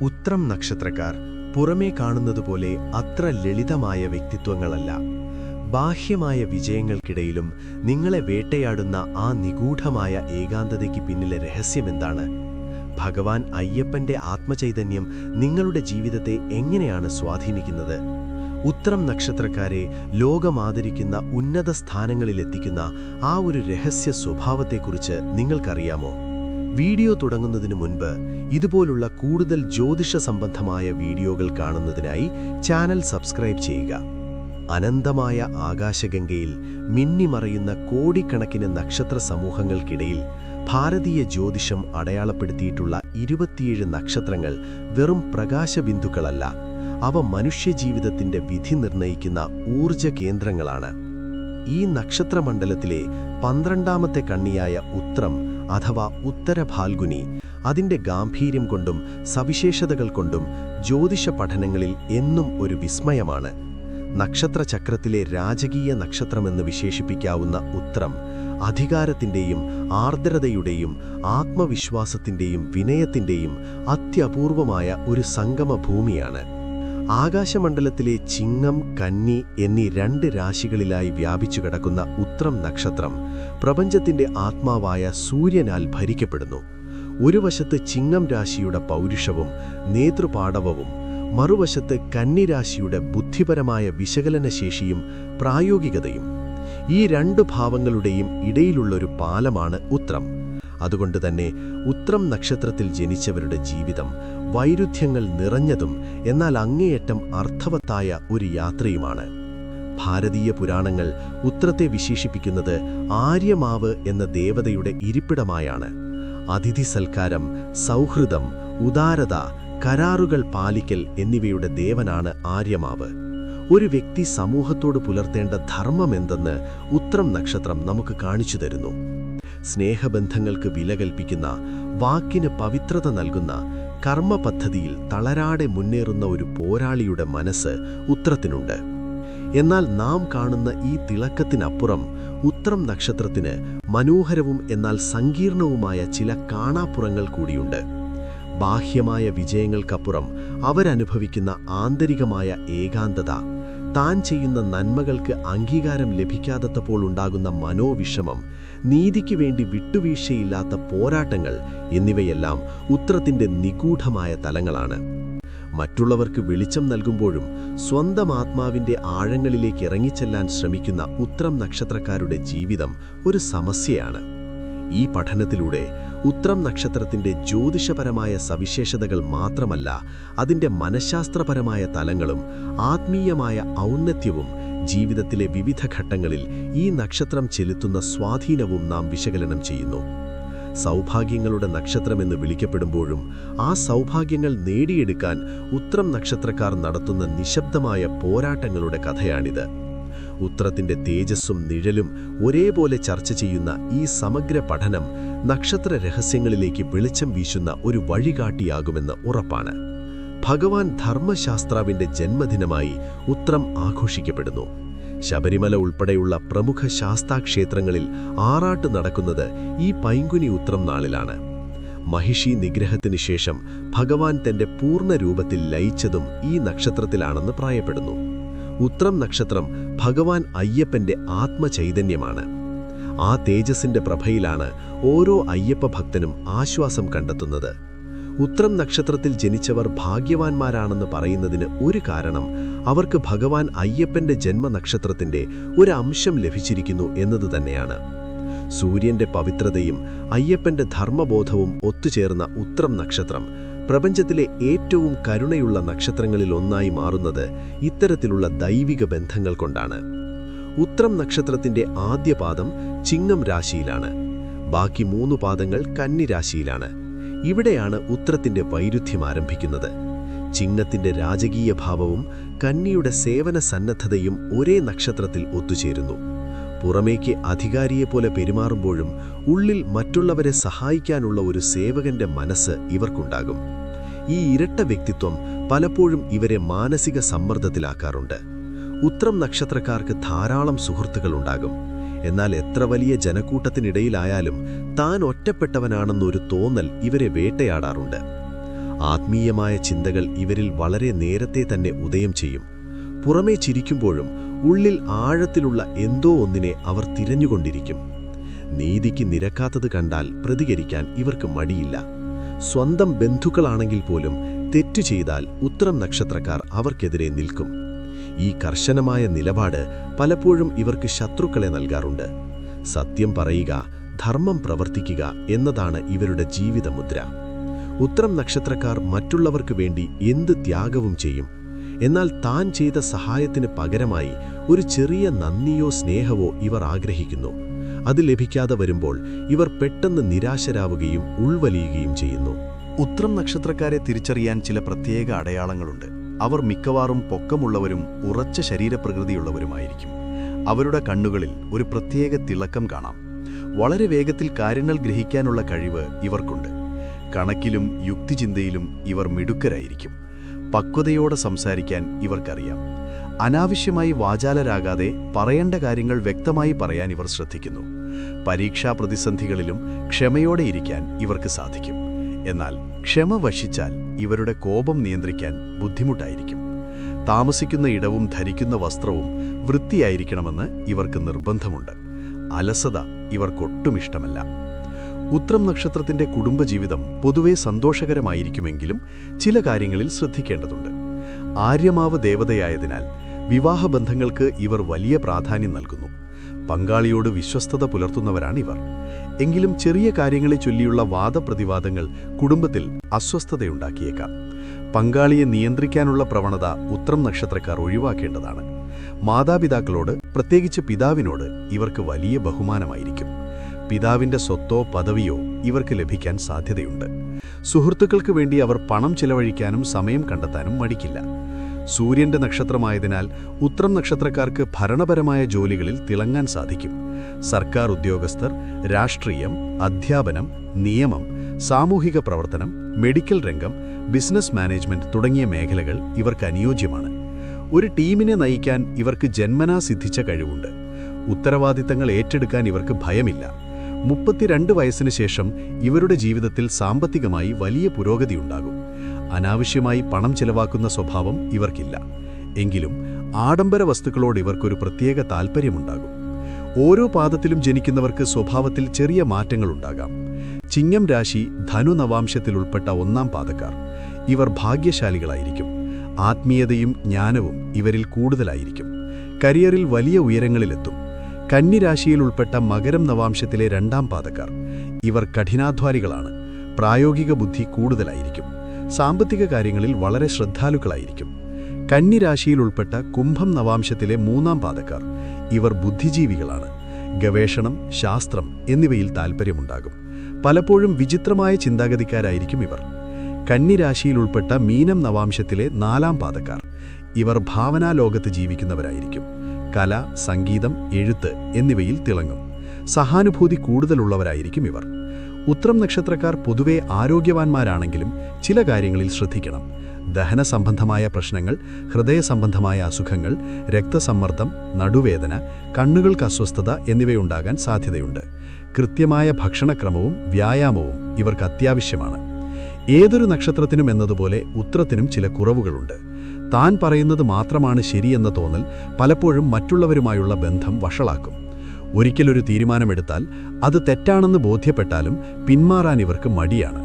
ഉത്രം നക്ഷത്രക്കാർ പുറമേ കാണുന്നതുപോലെ അത്ര ലളിതമായ വ്യക്തിത്വങ്ങളല്ല. ബാഹ്യമായ വിജയങ്ങൾക്കിടയിലും നിങ്ങളെ വേട്ടയാടുന്ന ആ നിഗൂഢമായ ഏകാന്തതയ്ക്ക് പിന്നിലെ രഹസ്യമെന്താണ്? ഭഗവാൻ അയ്യപ്പന്റെ ആത്മചൈതന്യം നിങ്ങളുടെ ജീവിതത്തെ എങ്ങനെയാണ് സ്വാധീനിക്കുന്നത്? ഉത്രം നക്ഷത്രക്കാരെ ലോകമാദരിക്കുന്ന ഉന്നത സ്ഥാനങ്ങളിലെത്തിക്കുന്ന ആ ഒരു രഹസ്യ സ്വഭാവത്തെക്കുറിച്ച് നിങ്ങൾക്കറിയാമോ? വീഡിയോ തുടങ്ങുന്നതിനു മുൻപ് ഇതുപോലുള്ള കൂടുതൽ ജ്യോതിഷ സംബന്ധമായ വീഡിയോകൾ കാണുന്നതിനായി ചാനൽ സബ്സ്ക്രൈബ് ചെയ്യുക. അനന്തമായ ആകാശഗംഗയിൽ മിന്നിമറയുന്ന കോടിക്കണക്കിന് നക്ഷത്ര സമൂഹങ്ങൾക്കിടയിൽ ഭാരതീയ ജ്യോതിഷം അടയാളപ്പെടുത്തിയിട്ടുള്ള 27 നക്ഷത്രങ്ങൾ വെറും പ്രകാശബിന്ദുക്കളല്ല, അവ മനുഷ്യജീവിതത്തിന്റെ വിധി നിർണയിക്കുന്ന ഊർജ കേന്ദ്രങ്ങളാണ്. ഈ നക്ഷത്രമണ്ഡലത്തിലെ 12ാമത്തെ കണ്ണിയായ ഉത്രം അഥവാ ഉത്തര ഫാൽഗുനി അതിന്റെ ഗാംഭീര്യം കൊണ്ടും സവിശേഷതകൾ കൊണ്ടും ജ്യോതിഷ പഠനങ്ങളിൽ എന്നും ഒരു വിസ്മയമാണ്. നക്ഷത്രചക്രത്തിലെ രാജകീയ നക്ഷത്രമെന്ന് വിശേഷിപ്പിക്കാവുന്ന ഉത്രം അധികാരത്തിന്റെയും ആർദ്രതയുടെയും ആത്മവിശ്വാസത്തിന്റെയും വിനയത്തിന്റെയും അത്യപൂർവമായ ഒരു സംഗമ ഭൂമിയാണ്. ആകാശമണ്ഡലത്തിലെ ചിങ്ങം, കന്നി എന്നീ 2 രാശികളിലായി വ്യാപിച്ചു കിടക്കുന്ന ഉത്രം നക്ഷത്രം പ്രപഞ്ചത്തിന്റെ ആത്മാവായ സൂര്യനാൽ ഭരിക്കപ്പെടുന്നു. ഒരു വശത്ത് ചിങ്ങം രാശിയുടെ പൗരുഷവും നേതൃപാടവവും, മറുവശത്ത് കന്നിരാശിയുടെ ബുദ്ധിപരമായ വിശകലനശേഷിയും പ്രായോഗികതയും. ഈ 2 ഭാവങ്ങളുടെയും ഇടയിലുള്ളൊരു പാലമാണ് ഉത്രം. അതുകൊണ്ടുതന്നെ ഉത്രം നക്ഷത്രത്തിൽ ജനിച്ചവരുടെ ജീവിതം വൈരുദ്ധ്യങ്ങൾ നിറഞ്ഞതും എന്നാൽ അങ്ങേയറ്റം അർത്ഥവത്തായ ഒരു യാത്രയുമാണ്. ഭാരതീയ പുരാണങ്ങൾ ഉത്രത്തെ വിശേഷിപ്പിക്കുന്നത് ആര്യമാവ് എന്ന ദേവതയുടെ ഇരിപ്പിടമായാണ്. അതിഥി സൽക്കാരം, സൗഹൃദം, ഉദാരത, കരാറുകൾ പാലിക്കൽ എന്നിവയുടെ ദേവനാണ് ആര്യമാവ്. ഒരു വ്യക്തി സമൂഹത്തോട് പുലർത്തേണ്ട ധർമ്മമെന്തെന്ന് ഉത്രം നക്ഷത്രം നമുക്ക് കാണിച്ചു തരുന്നു. സ്നേഹബന്ധങ്ങൾക്ക് വില കൽപ്പിക്കുന്ന, വാക്കിന് പവിത്രത നൽകുന്ന, കർമ്മപദ്ധതിയിൽ തളരാതെ മുന്നേറുന്ന ഒരു പോരാളിയുടെ മനസ്സ് ഉത്രത്തിനുണ്ട്. എന്നാൽ നാം കാണുന്ന ഈ തിളക്കത്തിനപ്പുറം ഉത്രം നക്ഷത്രത്തിന് മനോഹരവും എന്നാൽ സങ്കീർണവുമായ ചില കാണാപ്പുറങ്ങൾ കൂടിയുണ്ട്. ബാഹ്യമായ വിജയങ്ങൾക്കപ്പുറം അവരനുഭവിക്കുന്ന ആന്തരികമായ ഏകാന്തത, താൻ ചെയ്യുന്ന നന്മകൾക്ക് അംഗീകാരം ലഭിക്കാത്തപ്പോൾ ഉണ്ടാകുന്ന മനോവിഷമം, നീതിക്ക് വേണ്ടി വിട്ടുവീഴ്ചയില്ലാത്ത പോരാട്ടങ്ങൾ എന്നിവയെല്ലാം ഉത്രത്തിന്റെ നിഗൂഢമായ തലങ്ങളാണ്. മറ്റുള്ളവർക്ക് വെളിച്ചം നൽകുമ്പോഴും സ്വന്തം ആത്മാവിന്റെ ആഴങ്ങളിലേക്ക് ഇറങ്ങിച്ചെല്ലാൻ ശ്രമിക്കുന്ന ഉത്രം നക്ഷത്രക്കാരുടെ ജീവിതം ഒരു സമസ്യയാണ്. ഈ പഠനത്തിലൂടെ ഉത്രം നക്ഷത്രത്തിന്റെ ജ്യോതിഷപരമായ സവിശേഷതകൾ മാത്രമല്ല, അതിന്റെ മനഃശാസ്ത്രപരമായ തലങ്ങളും ആത്മീയമായ ഔന്നത്യവും, ജീവിതത്തിലെ വിവിധ ഘട്ടങ്ങളിൽ ഈ നക്ഷത്രം ചെലുത്തുന്ന സ്വാധീനവും നാം വിശകലനം ചെയ്യുന്നു. സൗഭാഗ്യങ്ങളുടെ നക്ഷത്രമെന്ന് വിളിക്കപ്പെടുമ്പോഴും ആ സൗഭാഗ്യങ്ങൾ നേടിയെടുക്കാൻ ഉത്രം നക്ഷത്രക്കാർ നടത്തുന്ന നിശബ്ദമായ പോരാട്ടങ്ങളുടെ കഥയാണിത്. ഉത്രത്തിന്റെ തേജസ്സും നിഴലും ഒരേപോലെ ചർച്ച ചെയ്യുന്ന ഈ സമഗ്ര പഠനം നക്ഷത്ര രഹസ്യങ്ങളിലേക്ക് വെളിച്ചം വീശുന്ന ഒരു വഴികാട്ടിയാകുമെന്ന് ഉറപ്പാണ്. ഭഗവാൻ ധർമ്മശാസ്ത്രാവിന്റെ ജന്മദിനമായി ഉത്രം ആഘോഷിക്കപ്പെടുന്നു. ശബരിമല ഉൾപ്പെടെയുള്ള പ്രമുഖ ശാസ്താക്ഷേത്രങ്ങളിൽ ആറാട്ട് നടക്കുന്നത് ഈ പൈങ്കുനി ഉത്രം നാളിലാണ്. മഹിഷി നിഗ്രഹത്തിന് ശേഷം ഭഗവാൻ തന്റെ പൂർണ്ണ രൂപത്തിൽ ലയിച്ചതും ഈ നക്ഷത്രത്തിലാണെന്ന് പറയപ്പെടുന്നു. ഉത്രം നക്ഷത്രം ഭഗവാൻ അയ്യപ്പന്റെ ആത്മചൈതന്യമാണ്. ആ തേജസ്സിന്റെ പ്രഭയിലാണ് ഓരോ അയ്യപ്പ ഭക്തനും ആശ്വാസം കണ്ടെത്തുന്നത്. ഉത്രം നക്ഷത്രത്തിൽ ജനിച്ചവർ ഭാഗ്യവാന്മാരാണെന്ന് പറയുന്നതിന് ഒരു കാരണം അവർക്ക് ഭഗവാൻ അയ്യപ്പന്റെ ജന്മനക്ഷത്രത്തിന്റെ ഒരു അംശം ലഭിച്ചിരിക്കുന്നു എന്നത് തന്നെയാണ്. സൂര്യന്റെ പവിത്രതയും അയ്യപ്പന്റെ ധർമ്മബോധവും ഒത്തുചേർന്ന ഉത്രം നക്ഷത്രം പ്രപഞ്ചത്തിലെ ഏറ്റവും കരുണയുള്ള നക്ഷത്രങ്ങളിൽ ഒന്നായി മാറുന്നത് ഇത്തരത്തിലുള്ള ദൈവിക ബന്ധങ്ങൾ കൊണ്ടാണ്. ഉത്രം നക്ഷത്രത്തിന്റെ ആദ്യ പാദം ചിങ്ങം രാശിയിലാണ്. ബാക്കി 3 പാദങ്ങൾ കന്നി രാശിയിലാണ്. ഇവിടെയാണ് ഉത്രത്തിന്റെ വൈരുദ്ധ്യം ആരംഭിക്കുന്നത്. ചിങ്ങത്തിന്റെ രാജകീയ ഭാവവും കന്നിയുടെ സേവന സന്നദ്ധതയും ഒരേ നക്ഷത്രത്തിൽ ഒത്തുചേരുന്നു. പുറമേക്ക് അധികാരിയെപ്പോലെ പെരുമാറുമ്പോഴും ഉള്ളിൽ മറ്റുള്ളവരെ സഹായിക്കാനുള്ള ഒരു സേവകന്റെ മനസ്സ് ഇവർക്കുണ്ടാകും. ഈ ഇരട്ട വ്യക്തിത്വം പലപ്പോഴും ഇവരെ മാനസിക സമ്മർദ്ദത്തിലാക്കാറുണ്ട്. ഉത്രം നക്ഷത്രക്കാർക്ക് ധാരാളം സുഹൃത്തുക്കളുണ്ടാകും. എന്നാൽ എത്ര വലിയ ജനക്കൂട്ടത്തിനിടയിലായാലും താൻ ഒറ്റപ്പെട്ടവനാണെന്നൊരു തോന്നൽ ഇവരെ വേട്ടയാടാറുണ്ട്. ആത്മീയമായ ചിന്തകൾ ഇവരിൽ വളരെ നേരത്തെ തന്നെ ഉദയം ചെയ്യും. പുറമേ ചിരിക്കുമ്പോഴും ഉള്ളിൽ ആഴത്തിലുള്ള എന്തോ ഒന്നിനെ അവർ തിരഞ്ഞുകൊണ്ടിരിക്കും. നീതിക്ക് നിരക്കാത്തത് കണ്ടാൽ പ്രതികരിക്കാൻ ഇവർക്ക് മടിയില്ല. സ്വന്തം ബന്ധുക്കളാണെങ്കിൽ പോലും തെറ്റു ചെയ്താൽ ഉത്രം നക്ഷത്രക്കാർ അവർക്കെതിരെ നിൽക്കും. ഈ കർശനമായ നിലപാട് പലപ്പോഴും ഇവർക്ക് ശത്രുക്കളെ നൽകാറുണ്ട്. സത്യം പറയുക, ധർമ്മം പ്രവർത്തിക്കുക എന്നതാണ് ഇവരുടെ ജീവിതമുദ്ര. ഉത്രം നക്ഷത്രക്കാർ മറ്റുള്ളവർക്ക് വേണ്ടി എന്ത് ത്യാഗവും ചെയ്യും. എന്നാൽ താൻ ചെയ്ത സഹായത്തിന് പകരമായി ഒരു ചെറിയ നന്ദിയോ സ്നേഹമോ ഇവർ ആഗ്രഹിക്കുന്നു. അത് ലഭിക്കാതെ വരുമ്പോൾ ഇവർ പെട്ടെന്ന് നിരാശരാവുകയും ഉൾവലിയുകയും ചെയ്യുന്നു. ഉത്രം നക്ഷത്രക്കാരെ തിരിച്ചറിയാൻ ചില പ്രത്യേക അടയാളങ്ങളുണ്ട്. അവർ മിക്കവാറും പൊക്കമുള്ളവരും ഉറച്ച ശരീരപ്രകൃതിയുള്ളവരുമായിരിക്കും. അവരുടെ കണ്ണുകളിൽ ഒരു പ്രത്യേക തിളക്കം കാണാം. വളരെ വേഗത്തിൽ കാര്യങ്ങൾ ഗ്രഹിക്കാനുള്ള കഴിവ് ഇവർക്കുണ്ട്. കണക്കിലും യുക്തിചിന്തയിലും ഇവർ മിടുക്കരായിരിക്കും. പക്വതയോടെ സംസാരിക്കാൻ ഇവർക്കറിയാം. അനാവശ്യമായി വാചാലരാകാതെ പറയേണ്ട കാര്യങ്ങൾ വ്യക്തമായി പറയാൻ ഇവർ ശ്രദ്ധിക്കുന്നു. പരീക്ഷാ പ്രതിസന്ധികളിലും ക്ഷമയോടെ ഇരിക്കാൻ ഇവർക്ക് സാധിക്കും. എന്നാൽ ക്ഷമ വശിച്ചാൽ ഇവരുടെ കോപം നിയന്ത്രിക്കാൻ ബുദ്ധിമുട്ടായിരിക്കും. താമസിക്കുന്ന ഇടവും ധരിക്കുന്ന വസ്ത്രവും വൃത്തിയായിരിക്കണമെന്ന് ഇവർക്ക് നിർബന്ധമുണ്ട്. അലസത ഇവർക്കൊട്ടും ഇഷ്ടമല്ല. ഉത്രം നക്ഷത്രത്തിന്റെ കുടുംബജീവിതം പൊതുവെ സന്തോഷകരമായിരിക്കുമെങ്കിലും ചില കാര്യങ്ങളിൽ ശ്രദ്ധിക്കേണ്ടതുണ്ട്. ആര്യമാവ് ദേവതയായതിനാൽ വിവാഹബന്ധങ്ങൾക്ക് ഇവർ വലിയ പ്രാധാന്യം നൽകുന്നു. പങ്കാളിയോട് വിശ്വസ്തത പുലർത്തുന്നവരാണിവർ. എങ്കിലും ചെറിയ കാര്യങ്ങളെ ചൊല്ലിയുള്ള വാദപ്രതിവാദങ്ങൾ കുടുംബത്തിൽ അസ്വസ്ഥതയുണ്ടാക്കിയേക്കാം. പങ്കാളിയെ നിയന്ത്രിക്കാനുള്ള പ്രവണത ഉത്രം നക്ഷത്രക്കാർ ഒഴിവാക്കേണ്ടതാണ്. മാതാപിതാക്കളോട്, പ്രത്യേകിച്ച് പിതാവിനോട് ഇവർക്ക് വലിയ ബഹുമാനമായിരിക്കും. പിതാവിന്റെ സ്വത്തോ പദവിയോ ഇവർക്ക് ലഭിക്കാൻ സാധ്യതയുണ്ട്. സുഹൃത്തുക്കൾക്ക് വേണ്ടി അവർ പണം ചെലവഴിക്കാനും സമയം കണ്ടെത്താനും മടിക്കില്ല. സൂര്യന്റെ നക്ഷത്രമായതിനാൽ ഉത്രം നക്ഷത്രക്കാർക്ക് ഭരണപരമായ ജോലികളിൽ തിളങ്ങാൻ സാധിക്കും. സർക്കാർ ഉദ്യോഗസ്ഥർ, രാഷ്ട്രീയം, അധ്യാപനം, നിയമം, സാമൂഹിക പ്രവർത്തനം, മെഡിക്കൽ രംഗം, ബിസിനസ് മാനേജ്മെന്റ് തുടങ്ങിയ മേഖലകൾ ഇവർക്ക് അനുയോജ്യമാണ്. ഒരു ടീമിനെ നയിക്കാൻ ഇവർക്ക് ജന്മനാ സിദ്ധിച്ച കഴിവുണ്ട്. ഉത്തരവാദിത്തങ്ങൾ ഏറ്റെടുക്കാൻ ഇവർക്ക് ഭയമില്ല. 32 വയസ്സിന് ശേഷം ഇവരുടെ ജീവിതത്തിൽ സാമ്പത്തികമായി വലിയ പുരോഗതിയുണ്ടാകും. അനാവശ്യമായി പണം ചെലവാക്കുന്ന സ്വഭാവം ഇവർക്കില്ല. എങ്കിലും ആഡംബര വസ്തുക്കളോട് ഇവർക്കൊരു പ്രത്യേക താൽപ്പര്യമുണ്ടാകും. ഓരോ പാദത്തിലും ജനിക്കുന്നവർക്ക് സ്വഭാവത്തിൽ ചെറിയ മാറ്റങ്ങളുണ്ടാകാം. ചിങ്ങം രാശി ധനു നവാംശത്തിൽ ഉൾപ്പെട്ട 1-ാം പാദക്കാർ. ഇവർ ഭാഗ്യശാലികളായിരിക്കും. ആത്മീയതയും ജ്ഞാനവും ഇവരിൽ കൂടുതലായിരിക്കും. കരിയറിൽ വലിയ ഉയരങ്ങളിലെത്തും. കന്നിരാശിയിൽ ഉൾപ്പെട്ട മകരം നവാംശത്തിലെ 2-ാം പാദക്കാർ. ഇവർ കഠിനാധ്വാനികളാണ്. പ്രായോഗിക ബുദ്ധി കൂടുതലായിരിക്കും. സാമ്പത്തിക കാര്യങ്ങളിൽ വളരെ ശ്രദ്ധാലുക്കളായിരിക്കും. കന്നിരാശിയിൽ ഉൾപ്പെട്ട കുംഭം നവാംശത്തിലെ 3-ാം പാദക്കാർ. ഇവർ ബുദ്ധിജീവികളാണ്. ഗവേഷണം, ശാസ്ത്രം എന്നിവയിൽ താൽപ്പര്യമുണ്ടാകും. പലപ്പോഴും വിചിത്രമായ ചിന്താഗതിക്കാരായിരിക്കും ഇവർ. കന്നിരാശിയിൽ ഉൾപ്പെട്ട മീനം നവാംശത്തിലെ 4-ാം പാദക്കാർ. ഇവർ ഭാവനാലോകത്ത് ജീവിക്കുന്നവരായിരിക്കും. കല, സംഗീതം, എഴുത്ത് എന്നിവയിൽ തിളങ്ങും. സഹാനുഭൂതി കൂടുതലുള്ളവരായിരിക്കും ഇവർ. ഉത്രം നക്ഷത്രക്കാർ പൊതുവെ ആരോഗ്യവാന്മാരാണെങ്കിലും ചില കാര്യങ്ങളിൽ ശ്രദ്ധിക്കണം. ദഹന സംബന്ധമായ പ്രശ്നങ്ങൾ, ഹൃദയ സംബന്ധമായ അസുഖങ്ങൾ, രക്തസമ്മർദ്ദം, നടുവേദന, കണ്ണുകൾക്ക് അസ്വസ്ഥത എന്നിവയുണ്ടാകാൻ സാധ്യതയുണ്ട്. കൃത്യമായ ഭക്ഷണക്രമവും വ്യായാമവും ഇവർക്ക് അത്യാവശ്യമാണ്. ഏതൊരു നക്ഷത്രത്തിനും എന്നതുപോലെ ഉത്രത്തിനും ചില കുറവുകളുണ്ട്. താൻ പറയുന്നത് മാത്രമാണ് ശരിയെന്ന തോന്നൽ പലപ്പോഴും മറ്റുള്ളവരുമായുള്ള ബന്ധം വഷളാക്കും. ഒരിക്കലൊരു തീരുമാനമെടുത്താൽ അത് തെറ്റാണെന്ന് ബോധ്യപ്പെട്ടാലും പിന്മാറാൻ ഇവർക്ക് മടിയാണ്.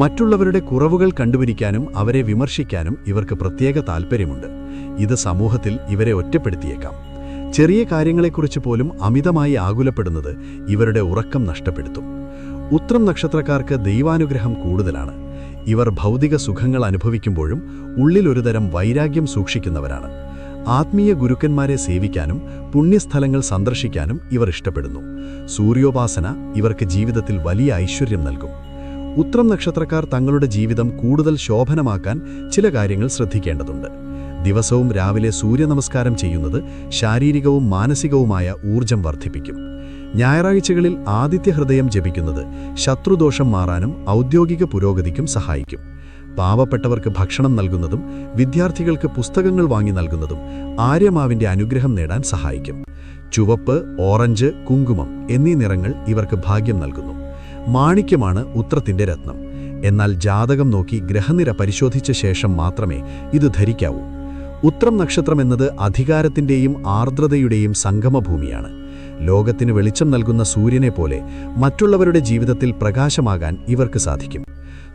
മറ്റുള്ളവരുടെ കുറവുകൾ കണ്ടുപിടിക്കാനും അവരെ വിമർശിക്കാനും ഇവർക്ക് പ്രത്യേക താൽപ്പര്യമുണ്ട്. ഇത് സമൂഹത്തിൽ ഇവരെ ഒറ്റപ്പെടുത്തിയേക്കാം. ചെറിയ കാര്യങ്ങളെക്കുറിച്ച് പോലും അമിതമായി ആകുലപ്പെടുന്നത് ഇവരുടെ ഉറക്കം നഷ്ടപ്പെടുത്തും. ഉത്രം നക്ഷത്രക്കാർക്ക് ദൈവാനുഗ്രഹം കൂടുതലാണ്. ഇവർ ഭൗതിക സുഖങ്ങൾ അനുഭവിക്കുമ്പോഴും ഉള്ളിലൊരുതരം വൈരാഗ്യം സൂക്ഷിക്കുന്നവരാണ്. ആത്മീയ ഗുരുക്കന്മാരെ സേവിക്കാനും പുണ്യസ്ഥലങ്ങൾ സന്ദർശിക്കാനും ഇവർ ഇഷ്ടപ്പെടുന്നു. സൂര്യോപാസന ഇവർക്ക് ജീവിതത്തിൽ വലിയ ഐശ്വര്യം നൽകും. ഉത്രം നക്ഷത്രക്കാർ തങ്ങളുടെ ജീവിതം കൂടുതൽ ശോഭനമാക്കാൻ ചില കാര്യങ്ങൾ ശ്രദ്ധിക്കേണ്ടതുണ്ട്. ദിവസവും രാവിലെ സൂര്യനമസ്കാരം ചെയ്യുന്നത് ശാരീരികവും മാനസികവുമായ ഊർജം വർദ്ധിപ്പിക്കും. ഞായറാഴ്ചകളിൽ ആദിത്യഹൃദയം ജപിക്കുന്നത് ശത്രുദോഷം മാറാനും ഔദ്യോഗിക പുരോഗതിക്കും സഹായിക്കും. പാവപ്പെട്ടവർക്ക് ഭക്ഷണം നൽകുന്നതും വിദ്യാർത്ഥികൾക്ക് പുസ്തകങ്ങൾ വാങ്ങി നൽകുന്നതും ആര്യമാവിന്റെ അനുഗ്രഹം നേടാൻ സഹായിക്കും. ചുവപ്പ്, ഓറഞ്ച്, കുങ്കുമം എന്നീ നിറങ്ങൾ ഇവർക്ക് ഭാഗ്യം നൽകുന്നു. മാണിക്യമാണ് ഉത്രത്തിന്റെ രത്നം. എന്നാൽ ജാതകം നോക്കി ഗ്രഹനിര പരിശോധിച്ച ശേഷം മാത്രമേ ഇത് ധരിക്കാവൂ. ഉത്രം നക്ഷത്രം എന്നത് അധികാരത്തിൻ്റെയും ആർദ്രതയുടെയും സംഗമഭൂമിയാണ്. ലോകത്തിന് വെളിച്ചം നൽകുന്ന സൂര്യനെ പോലെ മറ്റുള്ളവരുടെ ജീവിതത്തിൽ പ്രകാശമാകാൻ ഇവർക്ക് സാധിക്കും.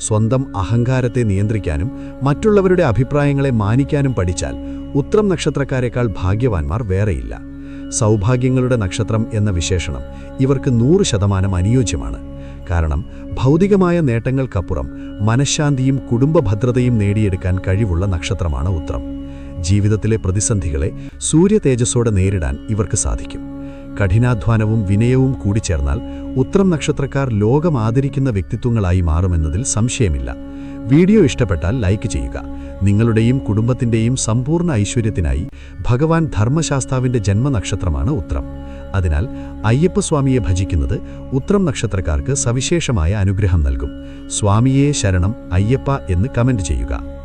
സ്വന്തം അഹങ്കാരത്തെ നിയന്ത്രിക്കാനും മറ്റുള്ളവരുടെ അഭിപ്രായങ്ങളെ മാനിക്കാനും പഠിച്ചാൽ ഉത്രം നക്ഷത്രക്കാരേക്കാൾ ഭാഗ്യവാന്മാർ വേറെയില്ല. സൗഭാഗ്യങ്ങളുടെ നക്ഷത്രം എന്ന വിശേഷണം ഇവർക്ക് 100% അനുയോജ്യമാണ്. കാരണം ഭൗതികമായ നേട്ടങ്ങൾക്കപ്പുറം മനഃശാന്തിയും കുടുംബഭദ്രതയും നേടിയെടുക്കാൻ കഴിവുള്ള നക്ഷത്രമാണ് ഉത്രം. ജീവിതത്തിലെ പ്രതിസന്ധികളെ സൂര്യതേജസ്സോടെ നേരിടാൻ ഇവർക്ക് സാധിക്കും. കഠിനാധ്വാനവും വിനയവും കൂടിച്ചേർന്നാൽ ഉത്രം നക്ഷത്രക്കാർ ലോകം ആദരിക്കുന്ന വ്യക്തിത്വങ്ങളായി മാറുമെന്നതിൽ സംശയമില്ല. വീഡിയോ ഇഷ്ടപ്പെട്ടാൽ ലൈക്ക് ചെയ്യുക. നിങ്ങളുടെയും കുടുംബത്തിൻ്റെയും സമ്പൂർണ്ണ ഐശ്വര്യത്തിനായി ഭഗവാൻ ധർമ്മശാസ്താവിൻ്റെ ജന്മനക്ഷത്രമാണ് ഉത്രം. അതിനാൽ അയ്യപ്പസ്വാമിയെ ഭജിക്കുന്നത് ഉത്രം നക്ഷത്രക്കാർക്ക് സവിശേഷമായ അനുഗ്രഹം നൽകും. സ്വാമിയേ ശരണം അയ്യപ്പ എന്ന് കമന്റ് ചെയ്യുക.